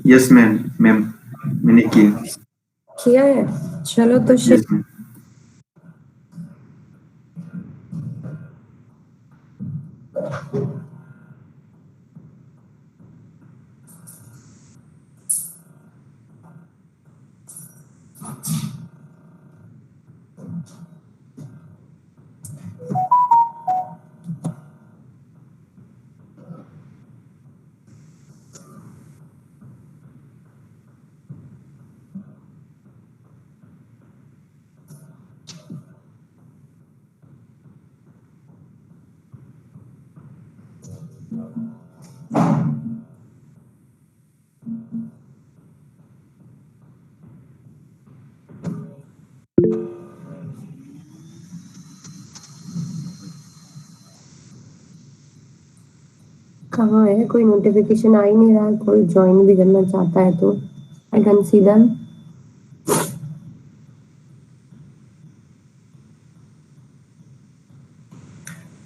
Yes ma'am ma'am मैंने किया है। चलो तो यस मैम। कहाँ है? कोई नोटिफिकेशन आ ही नहीं रहा है। कोई ज्वाइन भी करना चाहता है तो आई कैन सी देम।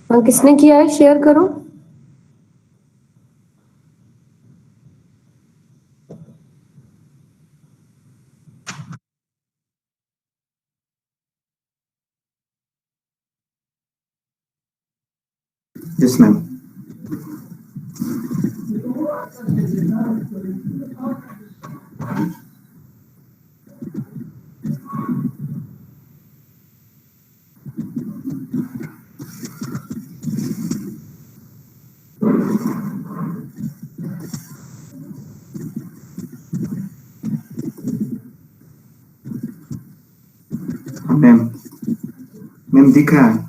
हाँ, किसने किया है? शेयर करो। Yes ma'am. मैम मैम दिख रहा है।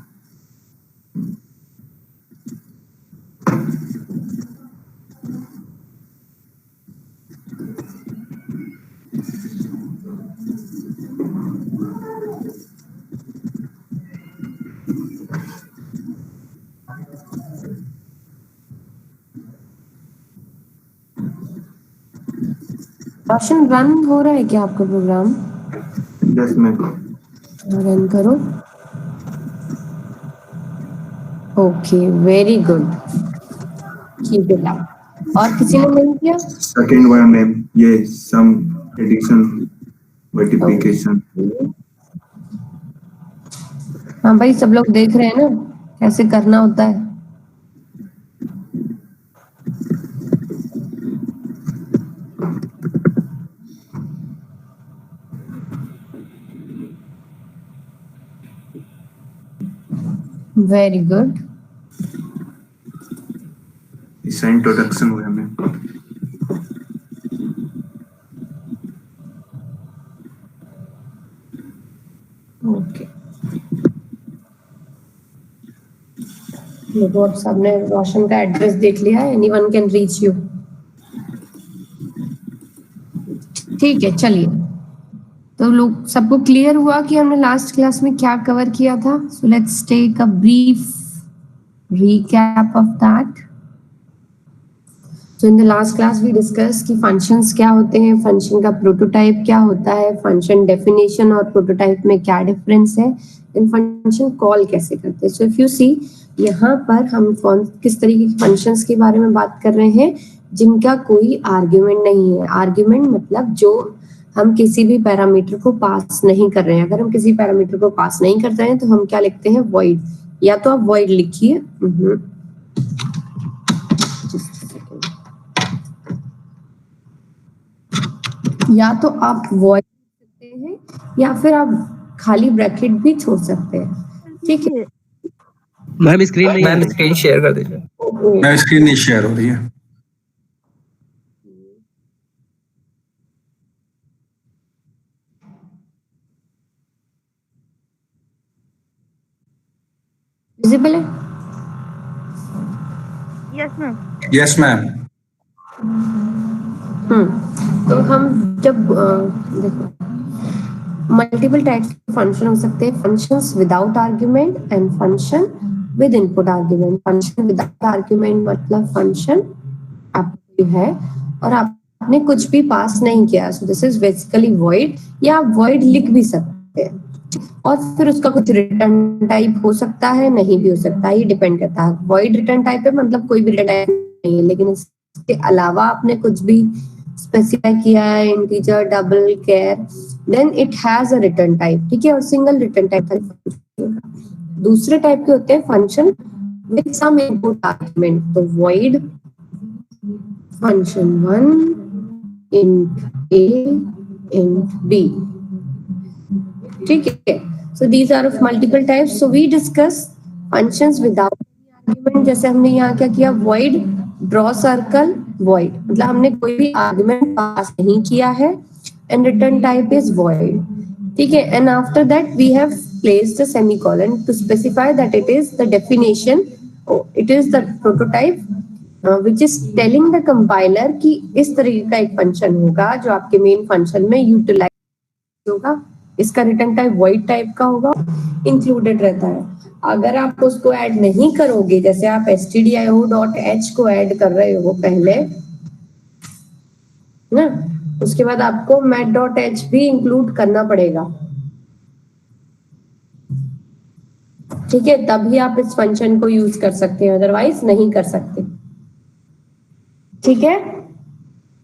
रोशन, रन हो रहा है क्या आपका प्रोग्राम? Yes ma'am. रन करो। Okay, very good, keep it up. और किसी ने नहीं किया? सेकंड वन मैम, ये सम एडिशन मल्टीप्लिकेशन। हाँ भाई, सब लोग देख रहे हैं ना कैसे करना होता है। Very good. इसका इंट्रोडक्शन हुआ मैम। ओके, देखो अब सबने रोशन का एड्रेस देख लिया है। Anyone can reach you. ठीक है, चलिए। तो लोग सबको क्लियर हुआ कि हमने लास्ट क्लास में क्या कवर किया था? So let's take a brief recap of that. So in the last class we discussed कि functions क्या होते हैं, function का prototype क्या होता है, function definition और prototype में क्या difference है, इन function call कैसे करते हैं. So if you see यहाँ पर हम किस तरीके के functions के बारे में बात कर रहे हैं जिनका कोई argument नहीं है. Argument मतलब जो हम किसी भी पैरामीटर को पास नहीं कर रहे हैं. अगर हम किसी पैरामीटर को पास नहीं करते हैं तो हम क्या लिखते हैं? void. या तो आप void लिखिए. या तो आप void सकते हैं या फिर आप खाली ब्रैकेट भी छोड़ सकते हैं. ठीक है मैम, स्क्रीन नहीं मैम स्क्रीन शेयर कर दीजिए. मैं स्क्रीन नहीं शेयर हो रही है. विजिबल है? Yes ma'am. Yes ma'am. तो हम जब देखो मल्टीपल टाइप्स के फंक्शन हो सकते हैं. Functions without argument and function with input argument. Function without argument मतलब फंक्शन आपकी है और आपने कुछ भी पास नहीं किया. So this is basically void. या आप वॉइड लिख भी सकते हैं और फिर उसका कुछ रिटर्न टाइप हो सकता है, नहीं भी हो सकता है. ये डिपेंड करता है. वॉइड रिटर्न टाइप है मतलब कोई भी रिटर्न टाइप नहीं है, लेकिन इसके अलावा आपने कुछ भी स्पेसिफाई किया है integer, double, char, then it has a return type, ठीक है, और सिंगल रिटर्न टाइप का। दूसरे टाइप के होते हैं function with some input argument, तो void function 1 int a int b, ठीक है। so these are of multiple types, so we discuss functions without argument. जैसे हमने यहाँ क्या किया, void draw circle void, मतलब हमने कोई भी आर्गुमेंट पास नहीं किया है and return type is void, ठीक है। and after that we have placed a semicolon to specify that it is the definition, it is the prototype which is telling the compiler कि इस तरीके का एक फंक्शन होगा जो आपके मेन फंक्शन में यूटिलाइज होगा, इसका रिटर्न टाइप void टाइप का होगा, इंक्लूडेड रहता है। अगर आप उसको ऐड नहीं करोगे, जैसे आप stdio.h को ऐड कर रहे हो पहले ना, उसके बाद आपको mat.h भी इंक्लूड करना पड़ेगा, ठीक है, तभी आप इस फंक्शन को यूज कर सकते हैं, अदरवाइज नहीं कर सकते, ठीक है।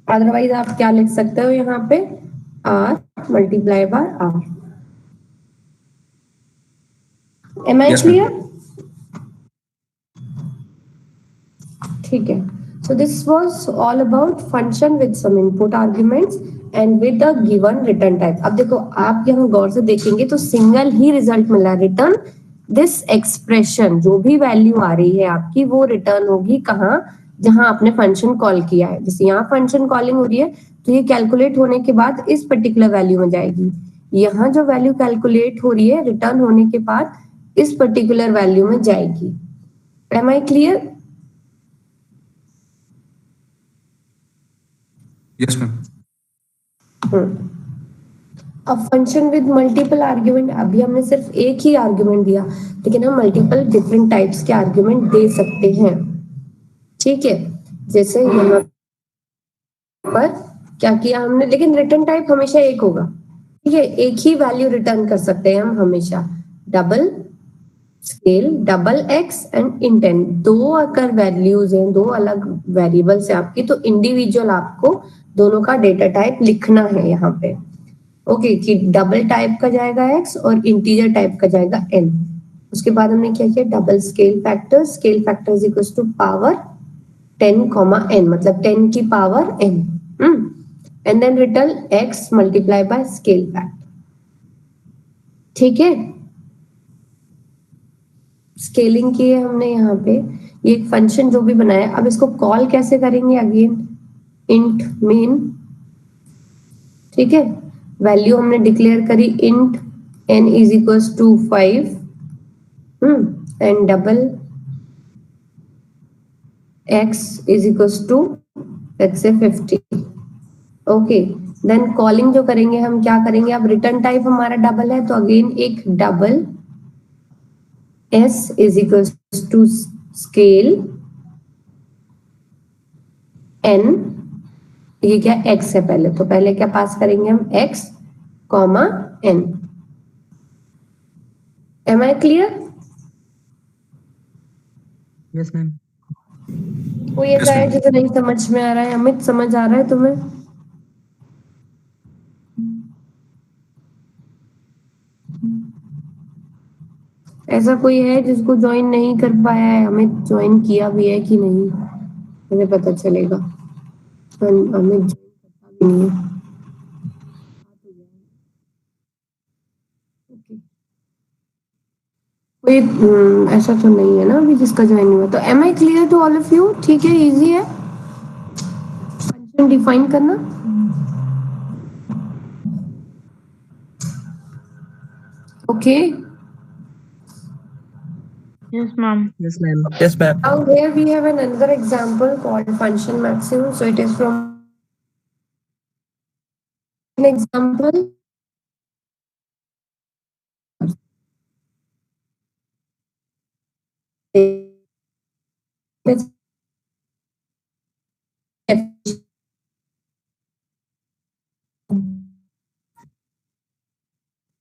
अदरवाइज आप क्या लिख सकते हो यहाँ पे, r multiply by r। Am I clear? ठीक है। So this was all about function with some input arguments and with a given return type। अब देखो आप यहाँ गौर से देखेंगे तो सिंगल ही रिजल्ट मिला, रिटर्न दिस एक्सप्रेशन, जो भी वैल्यू आ रही है आपकी वो रिटर्न होगी कहाँ, जहां आपने फंक्शन कॉल किया है। जैसे यहाँ फंक्शन कॉलिंग हो रही है तो ये कैलकुलेट होने के बाद इस पर्टिकुलर वैल्यू में जाएगी, यहाँ जो वैल्यू कैलकुलेट हो रही है रिटर्न होने के बाद इस पर्टिकुलर वैल्यू में जाएगी। Am I clear? Yes, ma'am. अब फंक्शन विद मल्टीपल आर्ग्यूमेंट, अभी हमने सिर्फ एक ही आर्ग्यूमेंट दिया, लेकिन हम मल्टीपल डिफरेंट टाइप्स के आर्ग्यूमेंट दे सकते हैं, ठीक है। जैसे यहाँ पर क्या किया हमने, लेकिन रिटर्न टाइप हमेशा एक होगा, ठीक है, एक ही वैल्यू रिटर्न कर सकते हैं हम हमेशा। Double scale, double x and intent, दो अगर वैल्यूज हैं, दो अलग वेरिएबल्स है आपकी, तो इंडिविजुअल आपको दोनों का डेटा टाइप लिखना है यहाँ पे, ओके, कि डबल टाइप का जाएगा x और इंटीजर टाइप का जाएगा n। उसके बाद हमने क्या किया, double scale factor, scale factor is equal to power 10, n, मतलब 10 की power n, and then return x multiply by scale factor, ठीक है। स्केलिंग की है हमने यहाँ पे, ये एक फंक्शन जो भी बनाया, अब इसको कॉल कैसे करेंगे, अगेन इंट मेन, ठीक है, वैल्यू हमने डिक्लेयर करी int n is equal to 5 and double x is equal to let's say 50, okay. Then calling जो करेंगे हम क्या करेंगे, अब रिटर्न टाइप हमारा डबल है तो अगेन एक double s is equal to scale n, ये क्या x है पहले, तो पहले क्या पास करेंगे हम x comma n। Am I clear? Yes, ma'am. कोई ऐसा है जिसे नहीं समझ में आ रहा है, अमित समझ आ रहा है तुम्हें? ऐसा कोई है जिसको ज्वाइन नहीं कर पाया है, अमित ज्वाइन किया भी है कि नहीं, मुझे पता चलेगा। अमित ज्वाइन करता भी नहीं है, कोई ऐसा तो नहीं है ना अभी जिसका ज्वाइन हुआ, तो am I clear to all of you, ठीक है, इजी है फंक्शन डिफाइन करना, okay. Yes, ma'am. Yes, ma'am. Yes, ma'am. Now here we have another example called function maximum, so it is from an example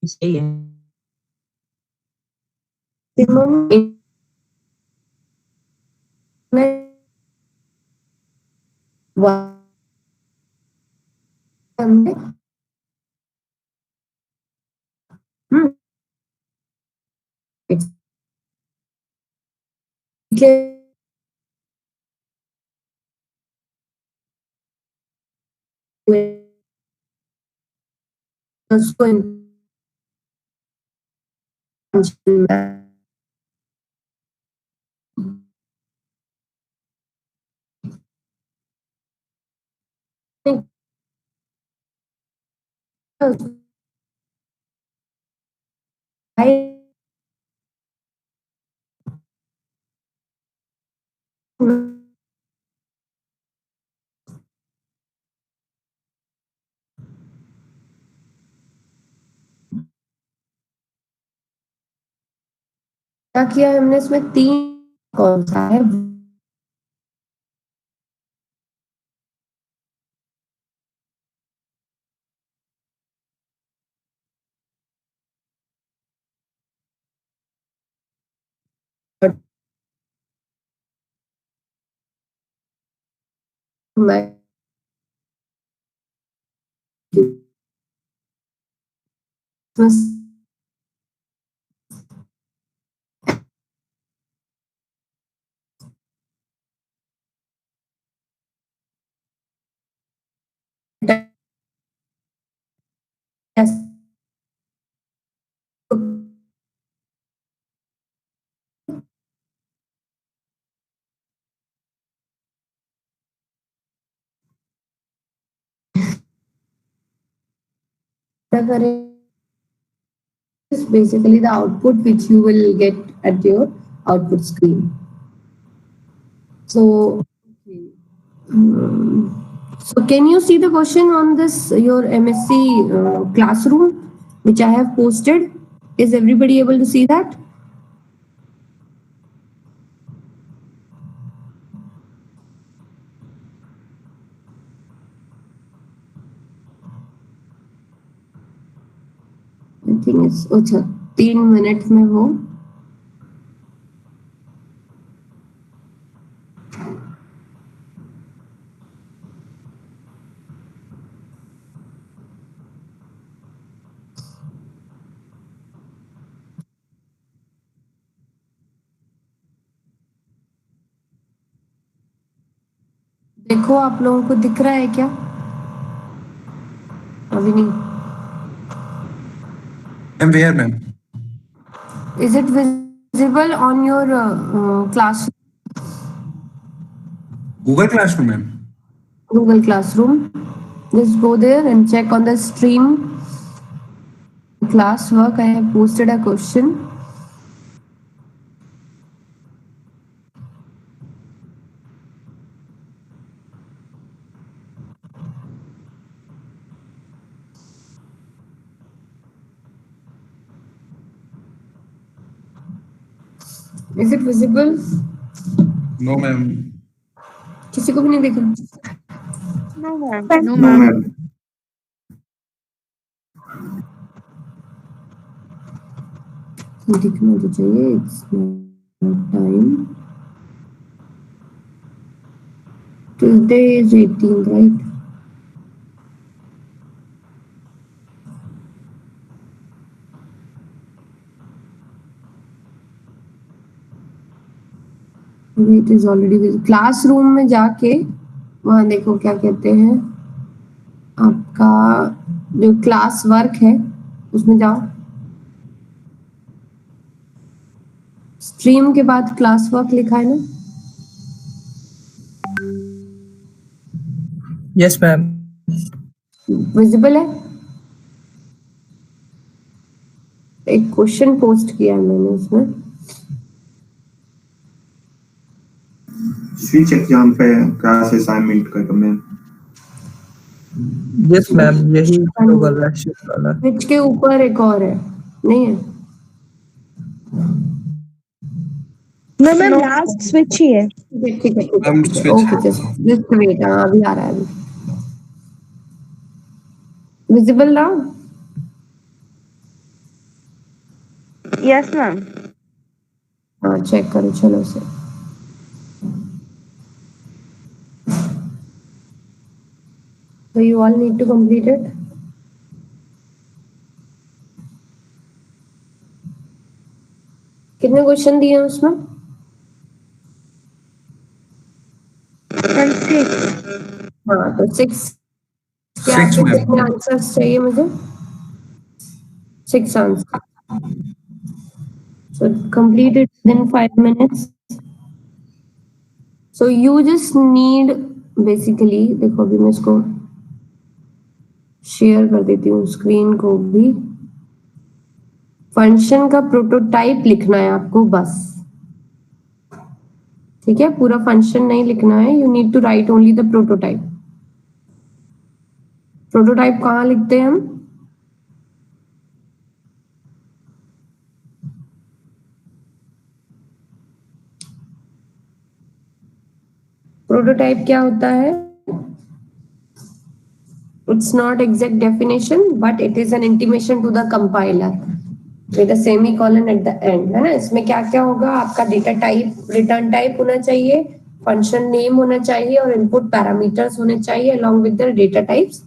सही है। maximum हमने it's उसको क्या किया है हमने इसमें 3 कौन सा है मैं is basically the output which you will get at your output screen. So, so can you see the question on this your MSc classroom which I have posted? Is everybody able to see that? I think it's अच्छा 3 minute में हो देखो आप लोगों को दिख रहा है क्या अभी नहीं I'm here, ma'am. Is it visible on your class Google Classroom, ma'am. Google Classroom? Just go there and check on the stream classwork. I have posted a question. Is it visible? No, ma'am. किसी को भी नहीं दिख रहा No, ma'am. No, ma'am. दिखना तो चाहिए it's not time Tuesday is 18th right it is already visible classroom में जाके वहाँ देखो क्या कहते हैं आपका जो क्लास वर्क है उसमें जाओ स्ट्रीम के बाद क्लास वर्क लिखा है ना Yes, ma'am. विजिबल है एक क्वेश्चन पोस्ट किया है मैंने उसमें स्विच एग्जाम पे क्लास असाइनमेंट का मैम Yes, ma'am. यही होगा लास्ट वाला. स्विच के ऊपर एक और है नहीं है No, ma'am. Last switch ही है. ठीक है ma'am switch okay just wait अभी आ रहा है अभी विजिबल ना Yes, ma'am. हाँ चेक करो चलो से So you all need to complete it. कितने क्वेश्चन दिए हैं उसमें? 6. हाँ, तो 6 के 6 आपके में कितने आंसर्स चाहिए मुझे? 6 answer. So complete it within 5 minutes. So you just need basically, देखो अभी मैं इसको शेयर कर देती हूँ स्क्रीन को भी. फंक्शन का प्रोटोटाइप लिखना है आपको बस. ठीक है, पूरा फंक्शन नहीं लिखना है. You need to write only the prototype. Prototype कहाँ लिखते हैं हम? प्रोटोटाइप क्या होता है? It's not exact definition, but it is an intimation to the compiler with a semicolon at the end, है ना. इसमें क्या क्या होगा? आपका डेटा टाइप, रिटर्न टाइप होना चाहिए, फंक्शन नेम होना चाहिए और इनपुट पैरामीटर्स होने चाहिए along with the data types,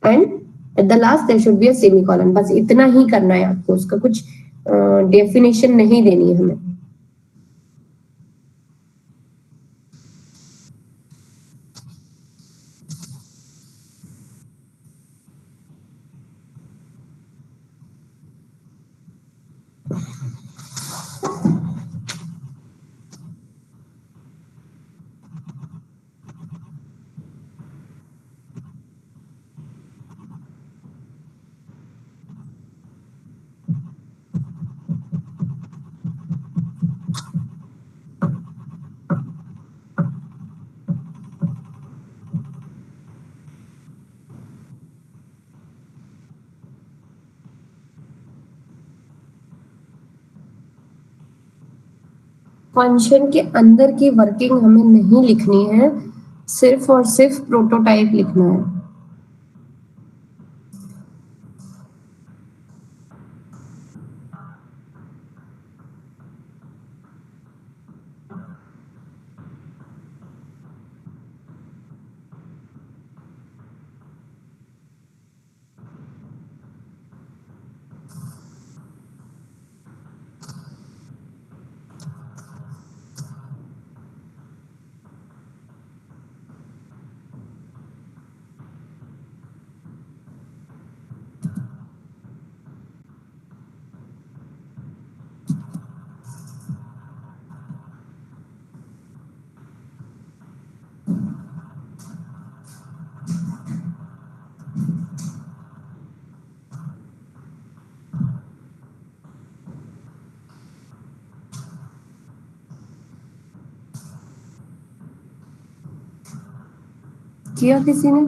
and at the last there should be a semicolon. बस इतना ही करना है आपको, उसका कुछ डेफिनेशन नहीं देनी है हमें. फंक्शन के अंदर की वर्किंग हमें नहीं लिखनी है, सिर्फ और सिर्फ प्रोटोटाइप लिखना है. किया किसी ने?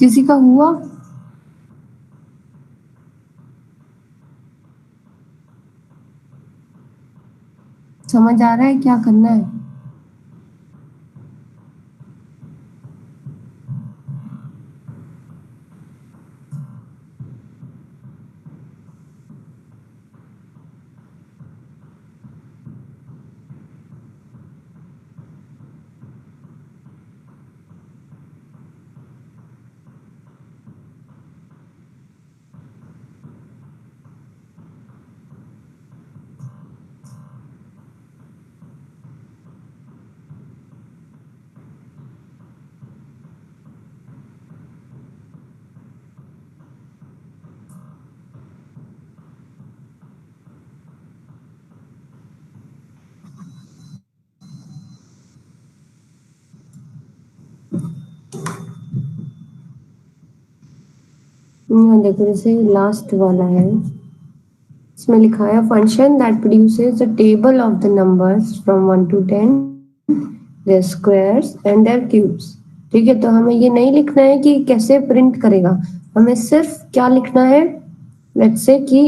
किसी का हुआ? समझ आ रहा है क्या करना है? यहाँ देखो जैसे लास्ट वाला है, इसमें लिखा है function that produces the table of the numbers from 1 to 10, their squares and their cubes। ठीक है, तो हमें ये नहीं लिखना है कि कैसे प्रिंट करेगा, हमें सिर्फ क्या लिखना है, लेट्स से कि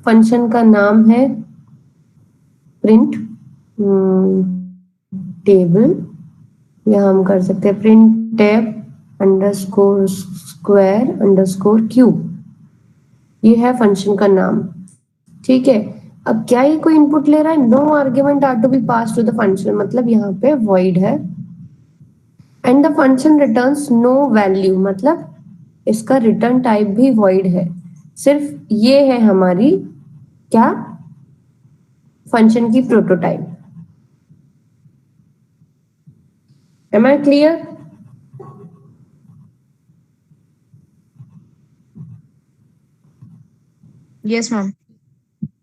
फंक्शन का नाम है प्रिंट टेबल, या हम कर सकते हैं print tab underscore square underscore cube, ये है फंक्शन का नाम। ठीक है, अब क्या ये कोई इनपुट ले रहा है, no argument are to be pass to the function, मतलब यहाँ पे void है, and the function returns no value, मतलब इसका रिटर्न टाइप भी void है। सिर्फ ये है हमारी क्या, फंक्शन की prototype. Am I clear? Yes, ma'am.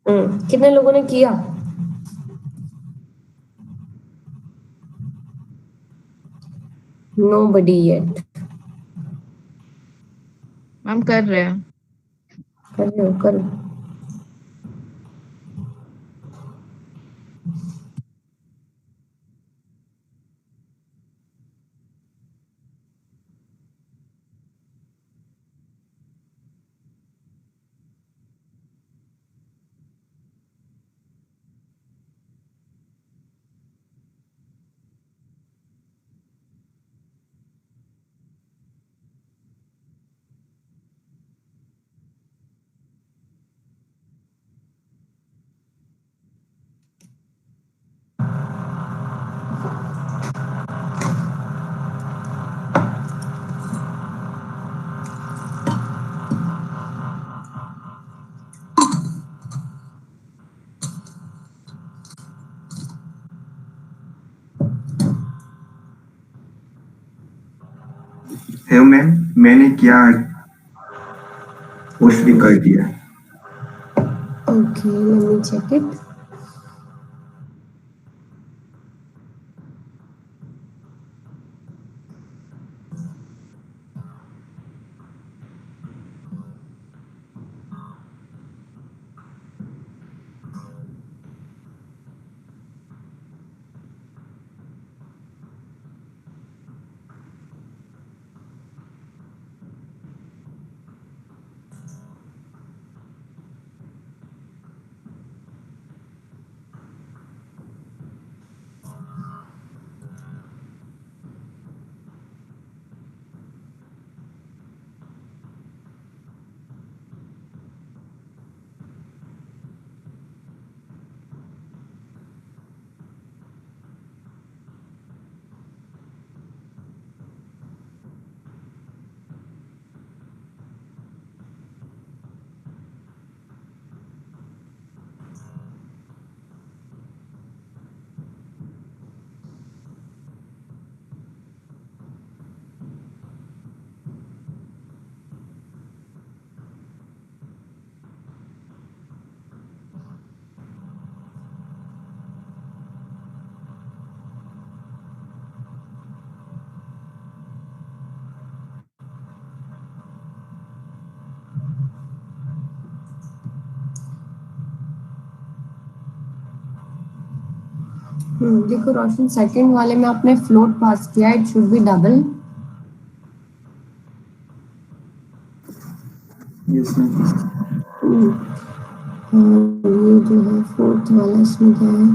कितने लोगों ने किया? Nobody yet। मैम कर रहे हैं। करो करो। है मैम, मैंने क्या पोस्ट भी कर दिया। Okay, let me check it। देखो रोशन, सेकंड वाले में आपने फ्लोट पास किया, it should be double. Yes ma'am. ये जो है फोर्थ वाला, इसमें क्या है,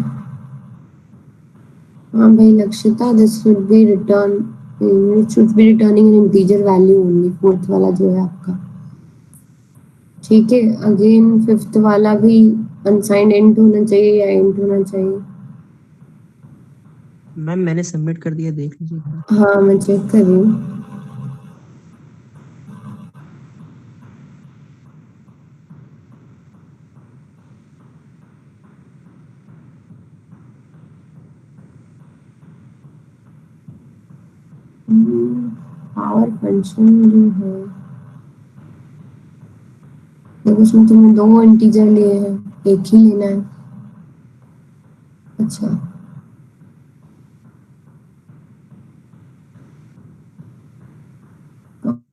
हाँ भाई Lakshita, this should be return, it should be returning N integer value only, fourth वाला जो है आपका। ठीक है, अगेन फिफ्थ वाला भी अनसाइंड इंट होना चाहिए या इंट होना चाहिए? मैम मैंने सबमिट कर दिया, देख लीजिए। हाँ मैं चेक कर रही हूँ। पावर फंक्शन जो है, देखो उसमें तुमने दो इंटीजर लिए हैं, एक ही लेना है। अच्छा,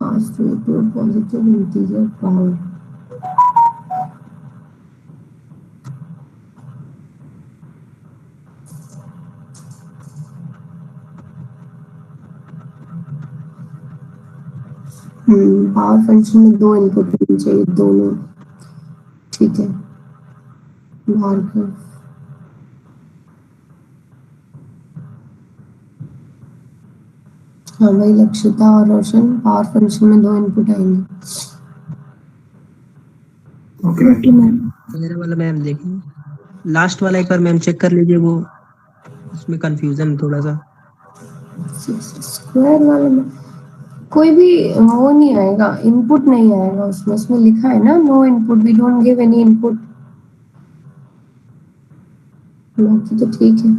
Pass to a positive integer power. Power function में दो इनपुट होने चाहिए, दोनों ठीक है। भार्गव हाँ भाई, लक्षिता और रोशन, पावर फंक्शन में दो इनपुट आएंगे। Okay ma'am. मेरा वाला मैम देखें, लास्ट वाला एक बार मैम चेक कर लीजिए, वो उसमें कंफ्यूजन थोड़ा सा। स्क्वायर वाले में कोई भी वो नहीं आएगा, इनपुट नहीं आएगा उसमें। उसमें लिखा है ना, no input, we don't give any input. बाकी तो ठीक है।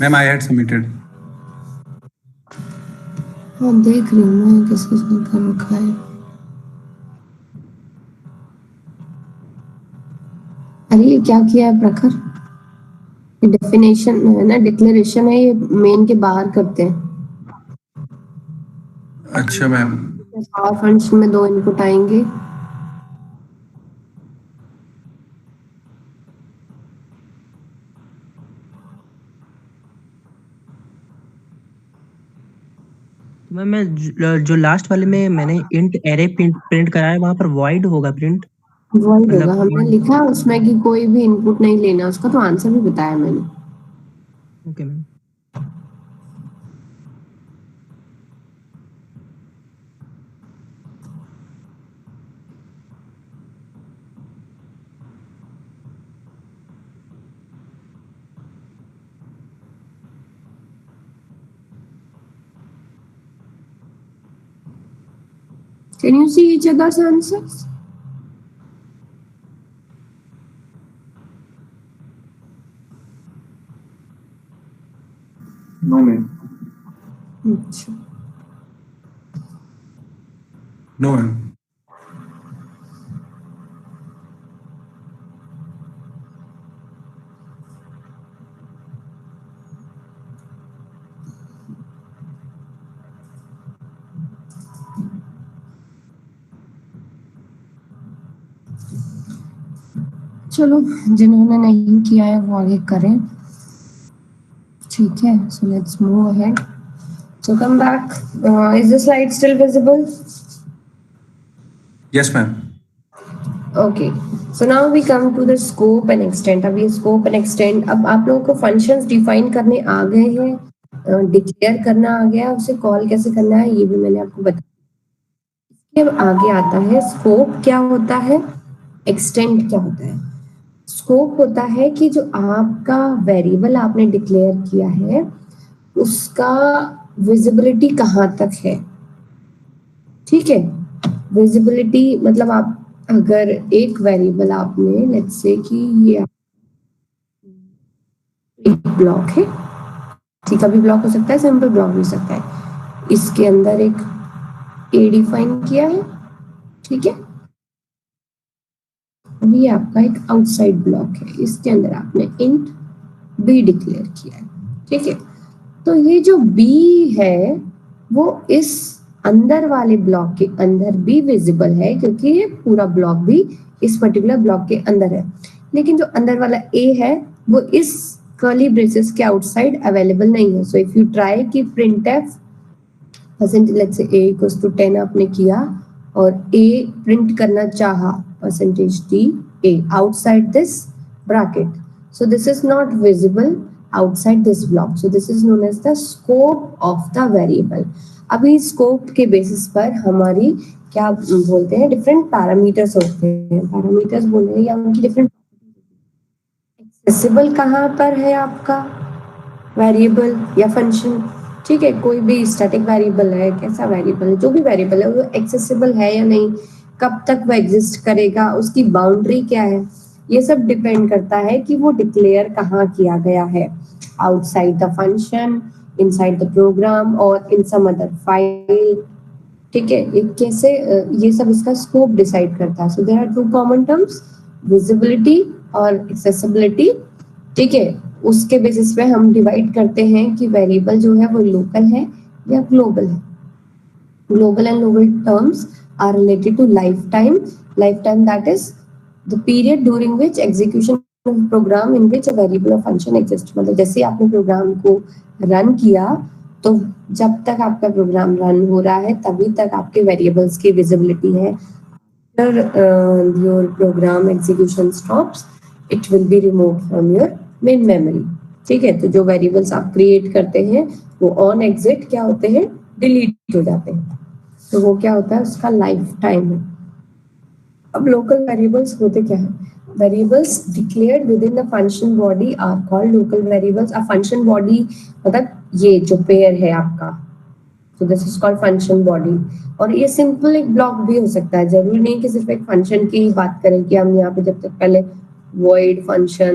Ma'am, I had submitted. हाँ देख रही हूँ मैं किस किसने कर रखा है। अरे ये क्या किया है प्रखर? ये डेफिनेशन है ना, डिक्लेरेशन है, ये मेन के बाहर करते हैं। अच्छा मैम। पावर फंक्शन में दो इनपुट आएंगे। मैम मैं जो लास्ट वाले में मैंने इंट एरे प्रिंट कराया, वहां पर वॉइड होगा प्रिंट। वही होगा, हमने लिखा उसमें कि कोई भी इनपुट नहीं लेना, उसका तो आंसर भी बताया मैंने। Okay ma'am. Can you see each other's answers? No ma'am. अच्छा, No ma'am. चलो जिन्होंने नहीं किया है वो आगे करें, ठीक है। So let's move ahead. So come back. Is the slide still visible? Yes ma'am. Okay. So now we come to the scope and extent. अब ये scope and extent, अब आप लोगों को functions define करने आ गए हैं, declare करना आ गया, उसे call कैसे करना है ये भी मैंने आपको बताया। अब आगे आता है scope क्या होता है, extent क्या होता है। स्कोप होता है कि जो आपका वेरिएबल आपने डिक्लेयर किया है उसका विजिबिलिटी कहाँ तक है, ठीक है। विजिबिलिटी मतलब आप अगर एक वेरिएबल आपने लेट्स से कि ये एक ब्लॉक है, ठीक है, भी ब्लॉक हो सकता है, सिंपल ब्लॉक भी हो सकता है, इसके अंदर एक ए डिफाइन किया है, ठीक है। ये आपका एक आउटसाइड ब्लॉक है, इसके अंदर आपने इंट बी डिक्लेयर किया है, ठीक है। तो ये जो बी है वो इस अंदर वाले ब्लॉक के अंदर भी विजिबल है, क्योंकि ये पूरा ब्लॉक भी इस पर्टिकुलर ब्लॉक के अंदर है। लेकिन जो अंदर वाला ए है वो इस कर्ली ब्रेसेस के आउटसाइड अवेलेबल नहीं है। सो इफ यू ट्राई कि printf percentage let's say a equals to 10 आपने किया और a प्रिंट करना चाहा percentage d a outside this bracket, so this is not visible outside this block, so this is known as the scope of the variable। अभी scope के basis पर हमारी क्या बोलते हैं, डिफरेंट पैरामीटर्स होते हैं, पैरामीटर्स बोल रहे हैं या उनकी डिफरेंट। एक्सेसिबल कहाँ पर है आपका वेरिएबल या फंक्शन, ठीक है, कोई भी स्टैटिक वेरिएबल है, कैसा वेरिएबल है, जो भी वेरिएबल है वो एक्सेसिबल है या नहीं, कब तक वो एग्जिस्ट करेगा, उसकी बाउंड्री क्या है, ये सब डिपेंड करता है कि वो डिक्लेयर कहाँ किया गया है, outside the function, inside the program और इन सम अदर फाइल। ठीक है, ये कैसे ये सब इसका स्कोप डिसाइड करता है। So there are two common terms, visibility और एक्सेसिबिलिटी। ठीक है, उसके बेसिस पे हम डिवाइड करते हैं कि वेरिएबल जो है वो लोकल है या ग्लोबल है। Global and local terms are related to lifetime. Lifetime, that is the period during which execution of program in which a variable or function exists. मतलब जैसे आपने प्रोग्राम को रन किया तो जब तक आपका प्रोग्राम रन हो रहा है तभी तक आपके वेरिएबल्स की विजिबिलिटी है। After your program execution stops, it will be removed from your main memory. ठीक है, तो जो वेरिएबल्स आप क्रिएट करते हैं वो ऑन एग्जिट क्या होते हैं, डिलीट हो जाते हैं। तो वो क्या होता है, उसका लाइफ टाइम है। अब लोकल वेरिएबल्स होते क्या है, variables declared within the function body are called local variables. अब फंक्शन बॉडी मतलब ये जो पेयर है आपका, तो this is called function body. और ये सिंपल एक ब्लॉक भी हो सकता है, जरूरी नहीं कि सिर्फ एक फंक्शन की ही बात करें कि हम यहाँ पे जब तक पहले void फंक्शन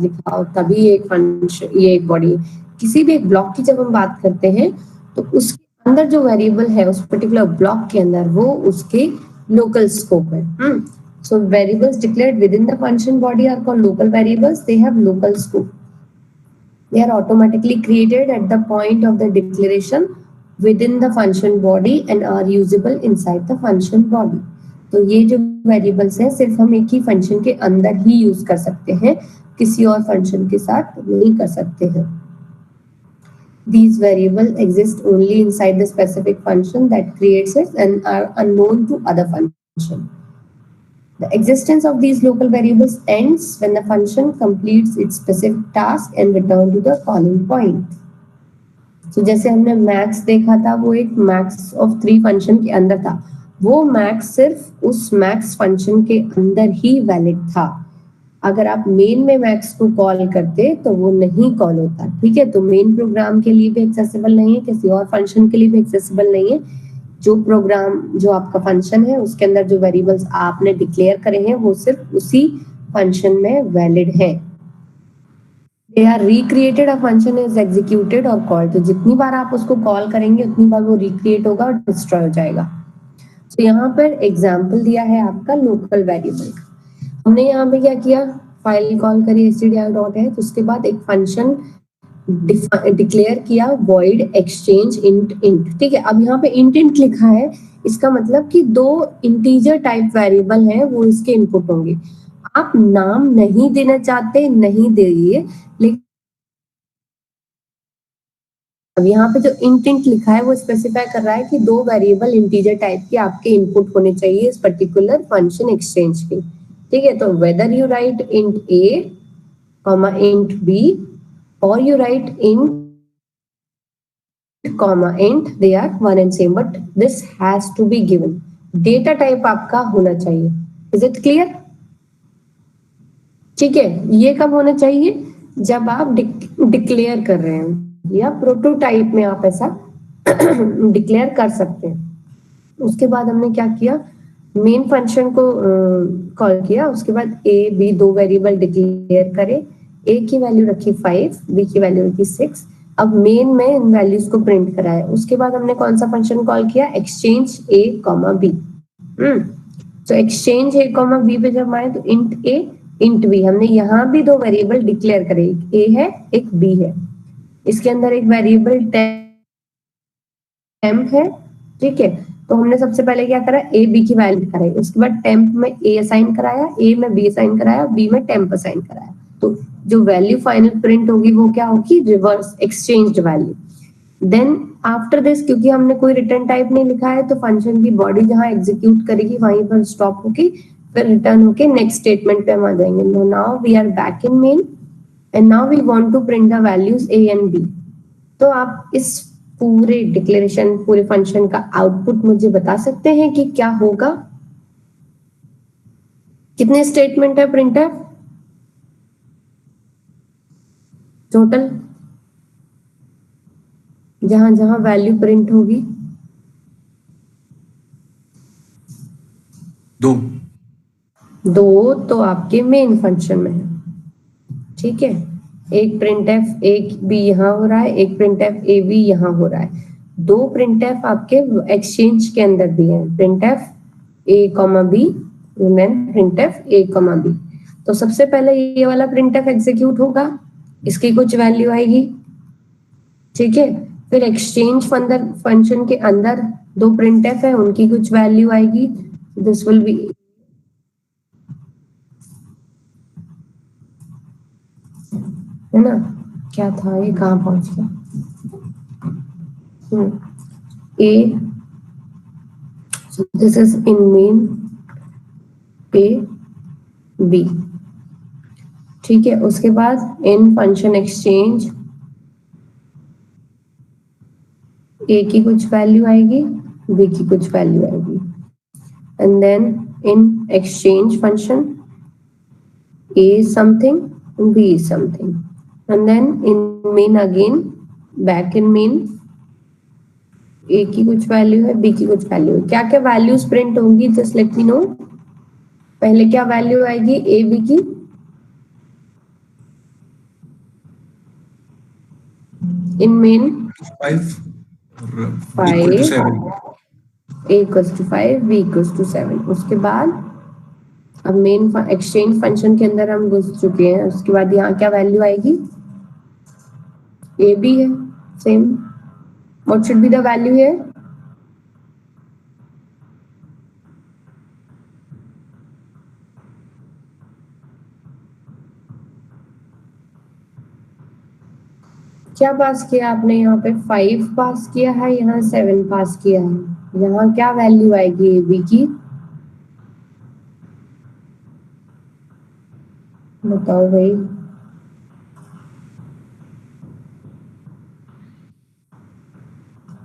लिखा हो तभी एक फंक्शन, ये एक बॉडी। किसी भी एक ब्लॉक की जब हम बात करते हैं तो उसके अंदर जो वेरिएबल है उस पर्टिकुलर ब्लॉक के अंदर वो उसके लोकल स्कोप है। So variables declared within the function body are called local variables, they have local scope, they are automatically created at the point of the declaration within the function body and are usable inside the function body. तो ये जो variables हैं सिर्फ हम एक ही function के अंदर ही use कर सकते हैं, किसी और फंक्शन के साथ नहीं कर सकते हैं। These variables exist only inside the specific function that creates it and are unknown to other function. The existence of these local variables ends when the function completes its specific task and return to the calling point. So जैसे हमने max देखा था, वो एक max of 3 function के अंदर था, वो max सिर्फ उस max फंक्शन के अंदर ही वैलिड था। अगर आप मेन में मैक्स को कॉल करते तो वो नहीं कॉल होता। ठीक है, तो मेन प्रोग्राम के लिए भी एक्सेसिबल नहीं है, किसी और फंक्शन के लिए भी एक्सेसिबल नहीं है। जो प्रोग्राम, जो आपका फंक्शन है उसके अंदर जो वेरिएबल्स आपने डिक्लेयर करे हैं वो सिर्फ उसी फंक्शन में वैलिड है। They are recreated, a function is executed और कॉल्ड। तो जितनी बार आप उसको कॉल करेंगे उतनी बार वो रिक्रिएट होगा और डिस्ट्रॉय हो जाएगा। तो यहाँ पर एग्जाम्पल दिया है आपका लोकल वेरिएबल का। हमने यहाँ पे क्या किया, फाइल कॉल करी stdio.h, तो उसके बाद एक फंक्शन डिक्लेयर किया void exchange int। ठीक है, अब यहाँ पे int लिखा है, इसका मतलब कि 2 इंटीजर टाइप वेरिएबल हैं, वो इसके इनपुट होंगे। आप नाम नहीं देना चाहते नहीं दिए, लेकिन अब यहाँ पे जो int लिखा है वो स्पेसिफाई कर रहा है कि 2 वेरिएबल इंटीजर टाइप के आपके इनपुट होने चाहिए इस पर्टिकुलर फंक्शन एक्सचेंज के। ठीक है, तो whether you write int a, int b or you write int, int, they are one and same, but this has to be given. Data type आपका होना चाहिए। Is it clear? ठीक है, ये कब होना चाहिए, जब आप डिक्लेयर कर रहे हैं या प्रोटोटाइप में आप ऐसा डिक्लेयर कर सकते हैं। उसके बाद हमने क्या किया, मेन फंक्शन को कॉल किया, उसके बाद a b 2 वेरिएबल डिक्लेयर करे, a की वैल्यू रखी 5, b की वैल्यू रखी 6। अब मेन में इन वैल्यूज को प्रिंट कराया। उसके बाद हमने कौन सा फंक्शन कॉल किया, एक्सचेंज a, b। तो एक्सचेंज a, b पे जब आए तो इंट a इंट b, हमने यहाँ भी 2 वेरिएबल डिक्लेयर करे, एक a है एक b है। इसके अंदर एक वेरिएबल टेम्प है। ठीक है, तो हमने सबसे पहले क्या करा, a b की वैल्यू कराई, उसके बाद टेम्प में a असाइन कराया, a में b असाइन कराया, b में टेम्प असाइन कराया। तो जो वैल्यू फाइनल प्रिंट होगी वो क्या होगी, reverse exchanged value. Then after this, क्योंकि हमने कोई रिटर्न टाइप नहीं लिखा है, तो फंक्शन की बॉडी जहां एग्जीक्यूट करेगी वहीं पर स्टॉप होगी, फिर रिटर्न होके नेक्स्ट स्टेटमेंट पे हम आ जाएंगे। Now we are back in main and now we want to print the values a and b। तो आप इस पूरे डिक्लेरेशन, पूरे फंक्शन का आउटपुट मुझे बता सकते हैं कि क्या होगा, कितने स्टेटमेंट है प्रिंटफ टोटल? जहां जहां वैल्यू प्रिंट होगी 2. 2 तो आपके मेन फंक्शन में है, ठीक है। एक प्रिंट एफ एक बी यहाँ हो रहा है, एक प्रिंट एफ ए बी यहाँ हो रहा है। 2 प्रिंट एफ आपके एक्सचेंज के अंदर भी है, printf a comma b then printf a comma b. तो सबसे पहले ये वाला प्रिंट एफ एग्जीक्यूट होगा, इसकी कुछ वैल्यू आएगी, ठीक है। फिर एक्सचेंज फंक्शन के अंदर 2 प्रिंट एफ है, उनकी कुछ वैल्यू आएगी, दिस विल बी है ना। क्या था ये, कहाँ पहुंच गया, ए, so this is in main A B, ठीक है। उसके बाद इन फंक्शन एक्सचेंज ए की कुछ वैल्यू आएगी, बी की कुछ वैल्यू आएगी, and then in exchange function A is something, B is something, and then in main again, back in main A की कुछ वैल्यू है, B की कुछ वैल्यू है। क्या क्या वैल्यूज प्रिंट होंगी, जस्ट लेट मी नो। पहले क्या वैल्यू आएगी A B की, इन main 5 or equal to 7. A equals to 5, B equals to 7। उसके बाद अब मेन एक्सचेंज फंक्शन के अंदर हम घुस चुके हैं, उसके बाद यहाँ क्या वैल्यू आएगी, ए बी है same. What should be the value है, क्या पास किया आपने, यहाँ पे 5 पास किया है, यहाँ 7 पास किया है। यहाँ क्या वैल्यू आएगी ए बी की, बताओ भाई।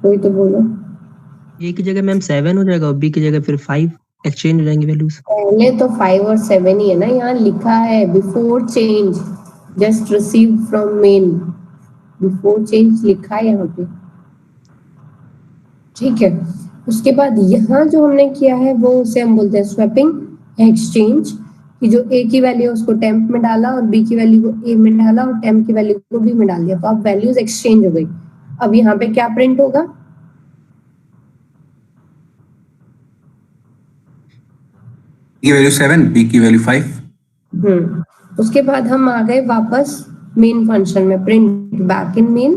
कोई तो बोलो। ए की जगह मैम 7 हो जाएगा और बी की जगह फिर 5 एक्सचेंज हो जाएंगे वैल्यूज। पहले तो 5 और 7 ही है ना, यहाँ लिखा है before change just receive from main, before change लिखा है यहाँ पे, ठीक है। उसके बाद यहाँ जो हमने किया है वो उसे हम बोलते हैं स्वैपिंग एक्सचेंज, कि जो ए की वैल्यू है उसको टेम्प में डाला और बी की वैल्यू को ए में डाला और टेम्प की वैल्यू को बी में डाल दिया, तो अब वैल्यूज एक्सचेंज हो गई। अब यहाँ पे क्या प्रिंट होगा, की वैल्यू 7, बी की वैल्यू 5। उसके बाद हम आ गए वापस मेन फंक्शन में, प्रिंट बैक इन मेन।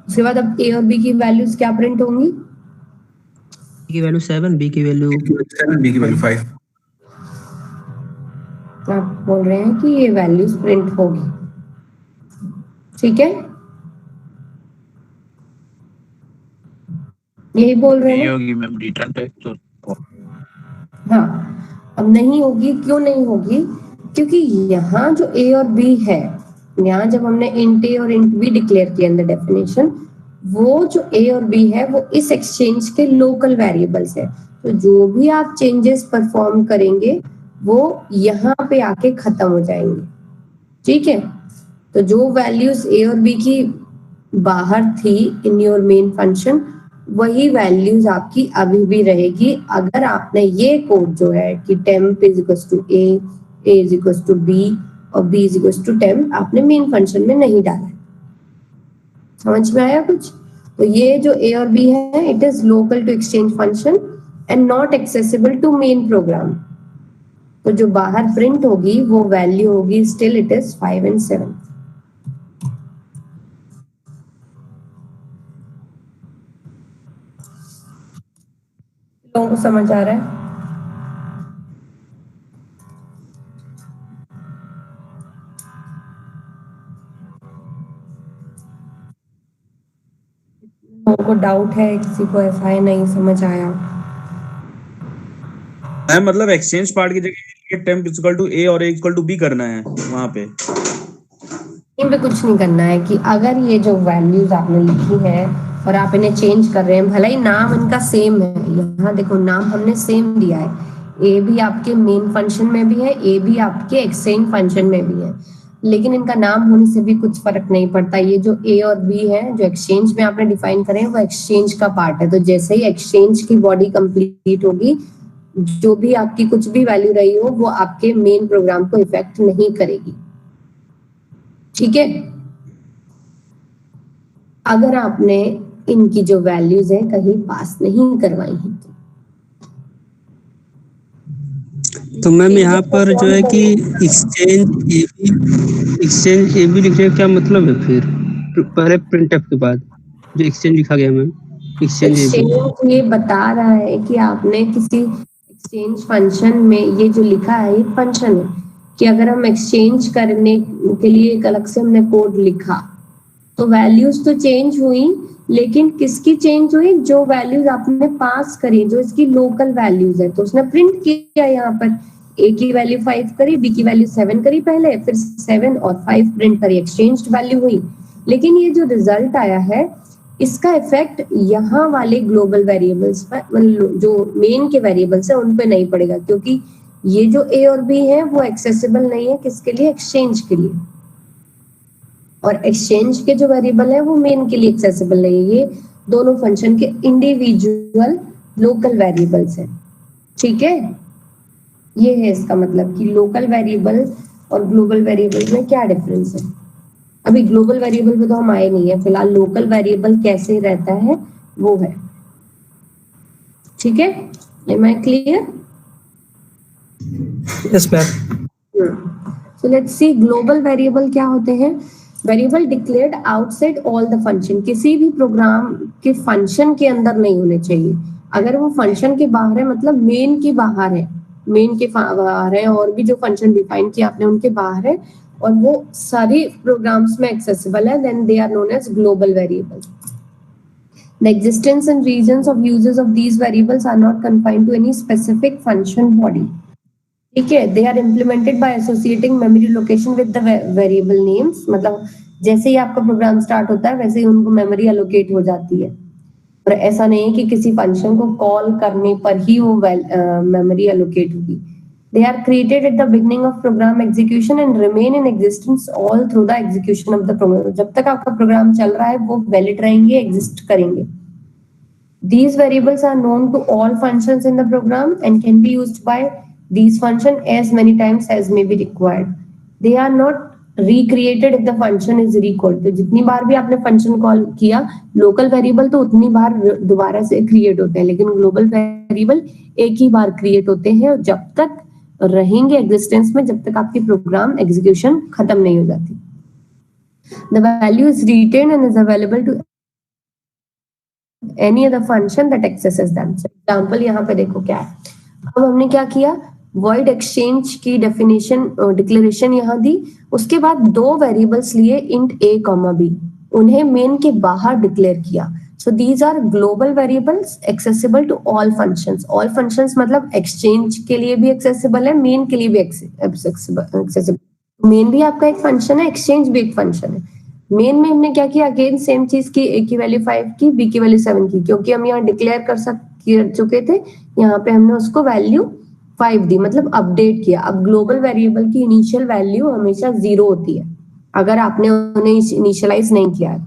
उसके बाद अब ए और बी की वैल्यूज क्या प्रिंट होंगी, ए की वैल्यू 7, बी की वैल्यू 7, बी की वैल्यू 5। आप बोल रहे हैं कि ये वैल्यूज प्रिंट होगी, ठीक है, यही बोल रहे हैं होगी मैम रिटर्न टाइप तो। हाँ, अब नहीं होगी, क्यों नहीं होगी, क्योंकि यहाँ जो ए और बी है, यहाँ जब हमने इंट ए और इंट बी डिक्लेयर किया इन द डेफिनेशन, वो जो ए और बी है वो इस एक्सचेंज के लोकल वेरिएबल्स है। तो जो भी आप चेंजेस परफॉर्म करेंगे वो यहाँ पे आके खत्म हो जाएंगे, ठीक है। तो जो वैल्यूज ए और बी की बाहर थी इन योर मेन फंक्शन, वही वैल्यूज आपकी अभी भी रहेगी अगर आपने ये कोड जो है कि temp is equals to a is equals to b और b is equals to temp आपने मेन फंक्शन में नहीं डाला है। समझ में आया कुछ? तो ये जो a और b है, it is local to exchange function and not accessible to main program. तो जो बाहर प्रिंट होगी वो वैल्यू होगी स्टिल इट इज 5 and 7। लोगों को समझ आ रहा है? लोगों को डाउट है, किसी को ऐसा है नहीं समझ आया? मतलब एक्सचेंज पार्ट की जगह टेम्प इक्वल टू ए और ए इक्वल टू बी करना है वहां पे। इन पे कुछ नहीं करना है कि अगर ये जो वैल्यूज आपने लिखी है और आप इन्हें चेंज कर रहे हैं, भले ही नाम इनका सेम है, यहाँ देखो नाम हमने सेम दिया है, ए भी आपके मेन फंक्शन में भी है, ए भी आपके एक्सचेंज फंक्शन में भी है। लेकिन इनका नाम होने से भी कुछ फर्क नहीं पड़ता। ये जो ए और बी है जो एक्सचेंज में आपने डिफाइन करे हैं वो एक्सचेंज का पार्ट है। तो जैसे ही एक्सचेंज की बॉडी कंप्लीट होगी, जो भी आपकी कुछ भी वैल्यू रही हो वो आपके मेन प्रोग्राम को इफेक्ट नहीं करेगी। ठीक है, अगर आपने इनकी जो वैल्यूज है कहीं पास नहीं करवाई है तो मैम यहाँ पर जो है कि एक्सचेंज ए बी लिखने का क्या मतलब है? फिर पहले प्रिंटफ के बाद जो एक्सचेंज लिखा गया मैम, एक्सचेंज ये बता रहा है कि आपने किसी एक्सचेंज फंक्शन में ये जो लिखा है ये फंक्शन है कि अगर हम एक्सचेंज करने के लिए एक अलग से हमने कोड लिखा तो वैल्यूज तो चेंज हुई, लेकिन किसकी चेंज हुई? जो वैल्यूज आपने पास करी, जो इसकी लोकल वैल्यूज है। तो उसने प्रिंट किया यहाँ पर ए की वैल्यू 5 करी, बी की वैल्यू 7 करी पहले, फिर 7 और 5 प्रिंट करी, एक्सचेंज वैल्यू हुई। लेकिन ये जो रिजल्ट आया है इसका इफेक्ट यहाँ वाले ग्लोबल वेरिएबल्स पर, मतलब जो मेन के वेरिएबल्स है उन पे नहीं पड़ेगा, क्योंकि ये जो ए और बी है वो एक्सेसिबल नहीं है किसके लिए? एक्सचेंज के लिए। और एक्सचेंज के जो वेरिएबल है वो मेन के लिए एक्सेसिबल नहीं है। ये दोनों फंक्शन के इंडिविजुअल लोकल वेरिएबल्स हैं। ठीक है, ये है इसका मतलब कि लोकल वेरिएबल और ग्लोबल वेरिएबल में क्या डिफरेंस है। अभी ग्लोबल वेरिएबल पे तो हम आए नहीं है, फिलहाल लोकल वेरिएबल कैसे रहता है वो है। ठीक है, am I clear? Yes ma'am. So let's see global variable क्या होते हैं। Variable declared outside all the function, किसी भी प्रोग्राम के फंक्शन के अंदर नहीं होने चाहिए। अगर वो फंक्शन के बाहर है मतलब मेन के बाहर है, मेन के बाहर है, और भी जो फंक्शन डिफाइन किया आपने उनके बाहर है और वो सारी प्रोग्राम्स में एक्सेसिबल है, then they are known as global variable. The existence and reasons of uses of these variables are not confined to any specific function body. ठीक है, they are implemented by associating memory location with the variable names। मतलब जैसे ही आपका programme start होता है वैसे ही उनको memory allocate हो जाती है। और ऐसा नहीं है कि किसी फंक्शन को कॉल करने पर ही वो मेमोरी एलोकेट होगी। They are created at the beginning of program execution and remain in existence all through the execution of the program। जब तक आपका प्रोग्राम चल रहा है वो वैलिड रहेंगे, एग्जिस्ट करेंगे। These variables are known to all functions in the program and can be used by these functions as many times as may be required। They are not recreated if the function is recalled। तो जितनी बार भी आपने function call किया, local variable तो उतनी बार दोबारा से create होते हैं, लेकिन ग्लोबल वेरिएबल एक ही बार क्रिएट होते हैं और जब तक रहेंगे एग्जिस्टेंस में, जब तक आपकी प्रोग्राम एग्जीक्यूशन खत्म नहीं हो जाती। The value is retained and is available to any other function that accesses them। Example यहाँ पे देखो क्या है। अब हमने क्या किया, void exchange की डेफिनेशन डिक्लेरेशन यहाँ दी, उसके बाद दो वेरिएबल्स लिए int a, b, उन्हें मेन के बाहर डिक्लेयर किया। So these are global variables accessible to all functions। all functions मतलब exchange के लिए भी accessible है, main के लिए भी accessible। main भी आपका एक फंक्शन है, exchange भी एक फंक्शन है। मेन में हमने क्या किया, अगेन सेम चीज की, ए की वैल्यू 5 की, बी की वैल्यू 7 की, क्योंकि हम यहाँ डिक्लेयर कर चुके थे, यहाँ पे हमने उसको वैल्यू 5 दी, मतलब अपडेट किया। अब ग्लोबल वेरिएबल की इनिशियल वैल्यू हमेशा 0 होती है अगर आपने उन्हें इनिशियलाइज नहीं किया है।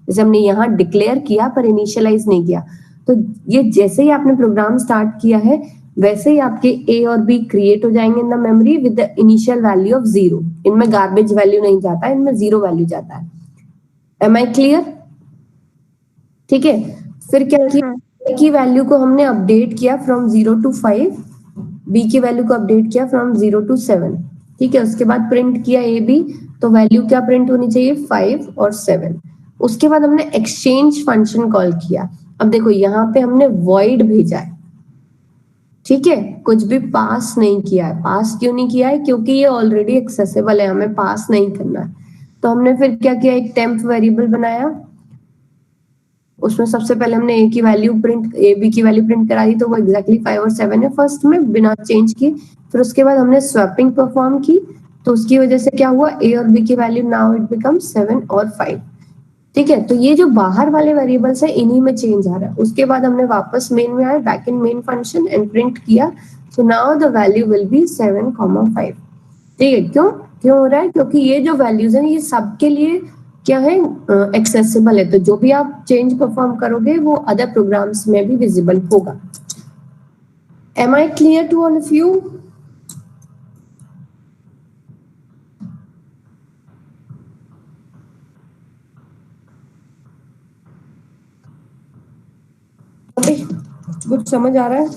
जैसे हमने यहाँ डिक्लेयर किया पर इनिशियलाइज नहीं किया, तो ये जैसे ही आपने प्रोग्राम स्टार्ट किया है वैसे ही आपके ए और बी क्रिएट हो जाएंगे in the memory with the initial value of 0। इनमें गार्बेज वैल्यू नहीं जाता है, इनमें 0 वैल्यू जाता है। Am I clear? ठीक है, फिर क्या किया, ए की वैल्यू को हमने अपडेट किया फ्रॉम 0 to 5, बी की वैल्यू को अपडेट किया फ्रॉम 0 to 7। ठीक है, उसके बाद प्रिंट किया ए बी, तो वैल्यू क्या प्रिंट होनी चाहिए, 5 और 7। उसके बाद हमने एक्सचेंज फंक्शन कॉल किया। अब देखो यहाँ पे हमने void भेजा है, ठीक है, कुछ भी पास नहीं किया है। पास क्यों नहीं किया है, क्योंकि ये ऑलरेडी एक्सेसिबल है, हमें पास नहीं करना है। तो हमने फिर क्या किया, एक टेम्प वेरिएबल बनाया, उसमें सबसे पहले हमने ए की वैल्यू प्रिंट, ए बी की वैल्यू प्रिंट करा दी, तो वो एग्जैक्टली 5 और 7 है फर्स्ट में बिना चेंज किए। फिर उसके बाद हमने स्वैपिंग परफॉर्म की, तो उसकी वजह से क्या हुआ, ए और बी की वैल्यू नाउ इट बिकम 7 और 5। ठीक है, तो ये जो बाहर वाले वेरिएबल्स है इन्हीं में चेंज आ रहा है। उसके बाद हमने वापस मेन में आए, back in main function and print किया, so now the value will be 7, 5। ठीक है, क्यों, क्यों हो रहा है? क्योंकि ये जो वैल्यूज हैं ये सबके लिए क्या है, एक्सेसिबल है, तो जो भी आप चेंज परफॉर्म करोगे वो अदर प्रोग्राम्स में भी विजिबल होगा। Am I clear to all of you? कुछ समझ आ रहा है?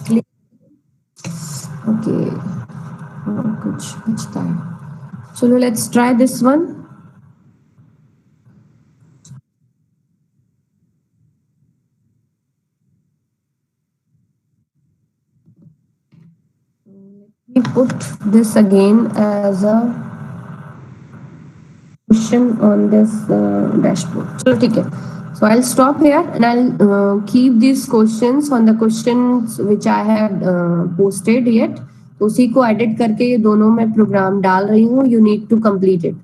क्लियर? ओके, और कुछ बचता है? चलो let's try this one. We put this again as a question on this dashboard. So ठीक है. So I'll stop here and I'll keep these questions on the questions which I have posted yet. तो उसी को edit करके ये दोनों मैं programme डाल रही हूँ. You need to complete it.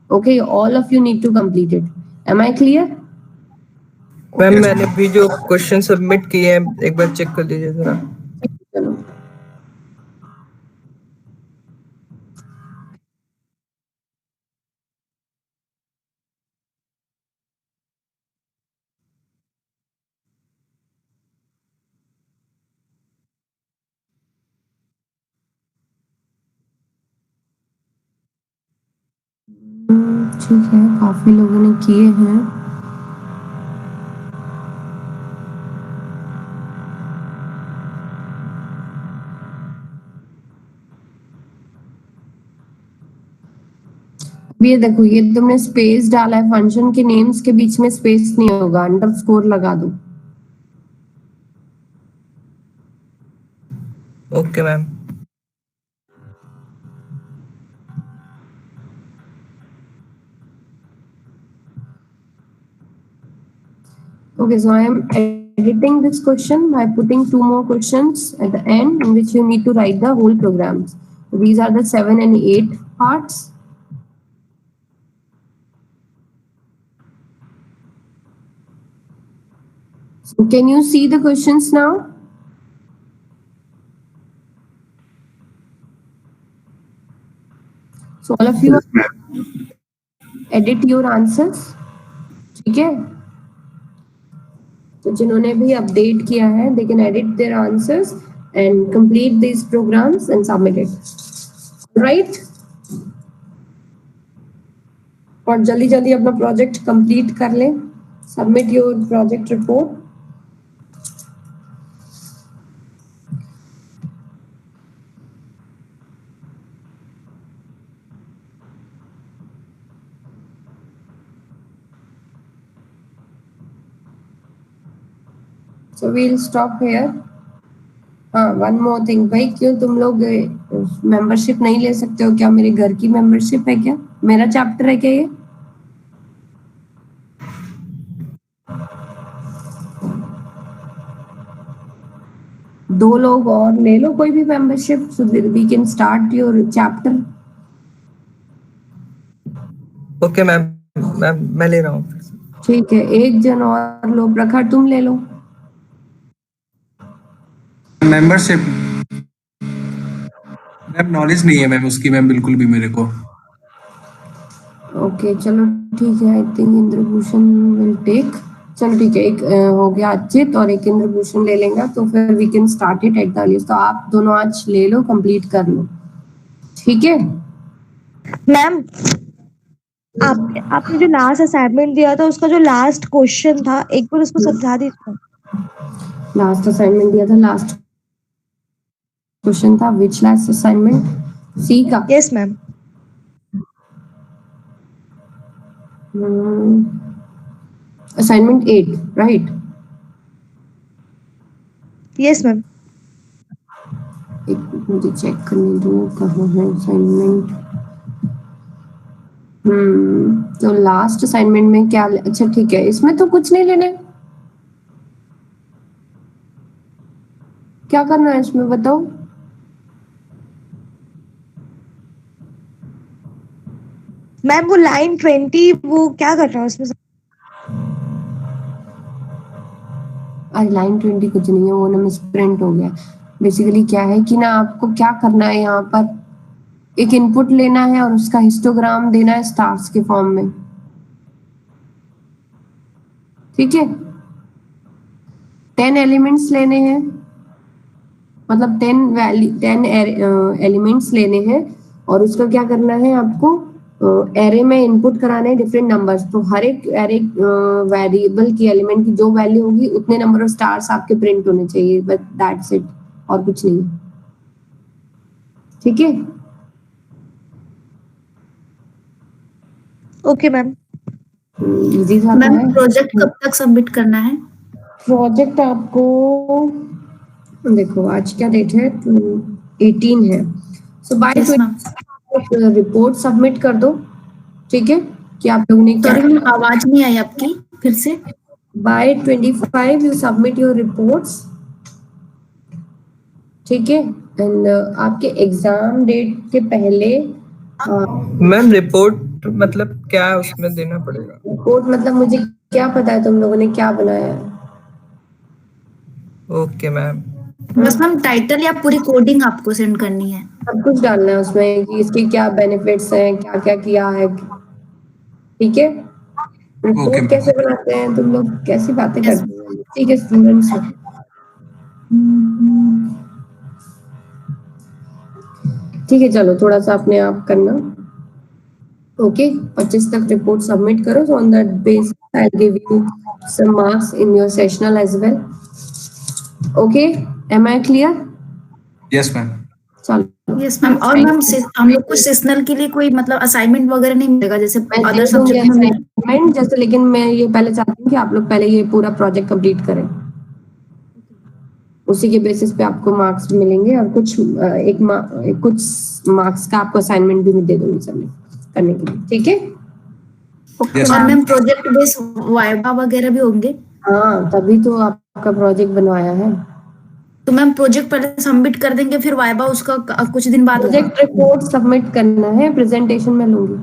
Okay, all of you need to complete it. Am I clear? Ma'am मैंने भी जो क्वेश्चन सबमिट किए हैं एक बार चेक कर लीजिए जरा। चलो. ठीक है, काफी लोगों ने किए हैं। ये देखो, ये तुमने स्पेस डाला है, फंक्शन के नेम्स के बीच में स्पेस नहीं होगा, अंडरस्कोर लगा दो। Okay ma'am. Okay, so I am editing this question by putting two more questions at the end in which you need to write the whole programs. So these are the 7 and 8 parts. So can you see the questions now? So all of you edit your answers. ठीक है? तो जिन्होंने भी update किया है, they can edit their answers and complete these programs and submit it. Right? और जल्दी जल्दी अपना प्रोजेक्ट कंप्लीट कर लें. Submit your project report. So we'll stop here. One more thing, भाई क्यों तुम लोग मेंबरशिप नहीं ले सकते हो क्या? मेरे घर की मेंबरशिप है क्या? मेरा चैप्टर है क्या ये? दो लोग और ले लो कोई भी membership, so we can start your chapter. Okay ma'am, मैं ले रहा हूँ। ठीक है, एक जन और लो, प्रखर तुम ले लो। मेंबरशिप मैम नॉलेज नहीं है मैम उसकी, मैम बिल्कुल भी मेरे को। ओके चलो ठीक है, I think Indrabhushan will take. चलो ठीक है, एक हो गया अच्युत और एक इंद्रभूषण ले लेगा, तो फिर we can start it at the earliest. तो आप दोनों आज ले लो, कंप्लीट कर लो, ठीक है? मैम आपने जो लास्ट असाइनमेंट दिया था उसका जो लास्ट क्वेश्चन था, एक बार उसको समझा दीजिए। लास्ट असाइनमेंट दिया था, लास्ट क्वेश्चन था, व्हिच लास्ट असाइनमेंट? सी का? Yes ma'am. Assignment 8 right? Yes ma'am. एक मुझे चेक करने दो कहाँ है असाइनमेंट। तो लास्ट असाइनमेंट में क्या? अच्छा ठीक है, इसमें तो कुछ नहीं लेने, क्या करना है इसमें बताओ? मैम वो लाइन 20 वो क्या कर रहा है उसमें? लाइन 20 कुछ नहीं है, वो ना मिसप्रिंट हो गया। बेसिकली क्या है कि ना आपको क्या करना है, यहाँ पर एक इनपुट लेना है और उसका हिस्टोग्राम देना है स्टार्स के फॉर्म में, ठीक है। 10 एलिमेंट्स लेने हैं, मतलब 10 एलिमेंट्स लेने हैं और उसका क्या करना है आपको, एरे में इनपुट कराने हैं डिफरेंट नंबर्स। तो हर एक एरे वेरिएबल की एलिमेंट की जो वैल्यू होगी उतने नंबर ऑफ स्टार्स आपके प्रिंट होने चाहिए, बट दैट्स इट, और कुछ नहीं, ठीक है। Okay ma'am. इजी था मैम है। प्रोजेक्ट कब तक सबमिट करना है? प्रोजेक्ट आपको देखो आज क्या डेट है, 18 है। So bye Yes, ma'am. Report submit कर दो, ठीक है, कि आप लोगों ने क्या। सॉरी मैम, आवाज नहीं आई आपकी, फिर से। By 25 you submit your reports, ठीक है। एंड आपके एग्जाम डेट के पहले मैम रिपोर्ट मतलब क्या है, उसमें देना पड़ेगा? रिपोर्ट मतलब मुझे क्या पता है तुम लोगों ने क्या बनाया है। Okay ma'am. बस मैम टाइटल या पूरी कोडिंग आपको सेंड करनी है? सब कुछ डालना है उसमें कि इसके क्या बेनिफिट्स हैं, क्या क्या किया है, ठीक है। Report Okay. कैसे बनाते हैं, तुम लोग कैसी बातें करते हो, ठीक है स्टूडेंट्स। ठीक है, चलो थोड़ा सा अपने आप करना, ओके। 25 तक रिपोर्ट सबमिट करो, so on that basis I'll give you some marks in your sessional as well, okay, am I clear? Yes, ma'am. चलो यस मैम। और मैम हम लोग को सेशनल के लिए कोई मतलब असाइनमेंट वगैरह नहीं मिलेगा जैसे अदर सब्जेक्ट में असाइनमेंट जैसे, लेकिन मैं ये पहले चाहती हूँ कि आप लोग पहले ये पूरा प्रोजेक्ट कंप्लीट करें, उसी के बेसिस पे आपको मार्क्स मिलेंगे और कुछ कुछ मार्क्स का आपको असाइनमेंट भी मैं दे दूंगी सबमिट करने के लिए, ठीक है। Yes, और ma'am. Ma'am project base viva वगैरह भी होंगे? हाँ, तभी तो आपका प्रोजेक्ट बनवाया है। तो मैम प्रोजेक्ट पहले सबमिट कर देंगे, फिर वाइवा उसका कुछ दिन बाद होगा? प्रोजेक्ट रिपोर्ट सबमिट करना है, प्रेजेंटेशन में लूंगी,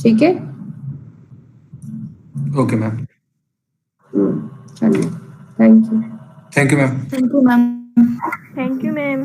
ठीक है। Okay, ma'am. चलिए, thank you. Thank you, ma'am. Thank you ma'am. Thank you ma'am.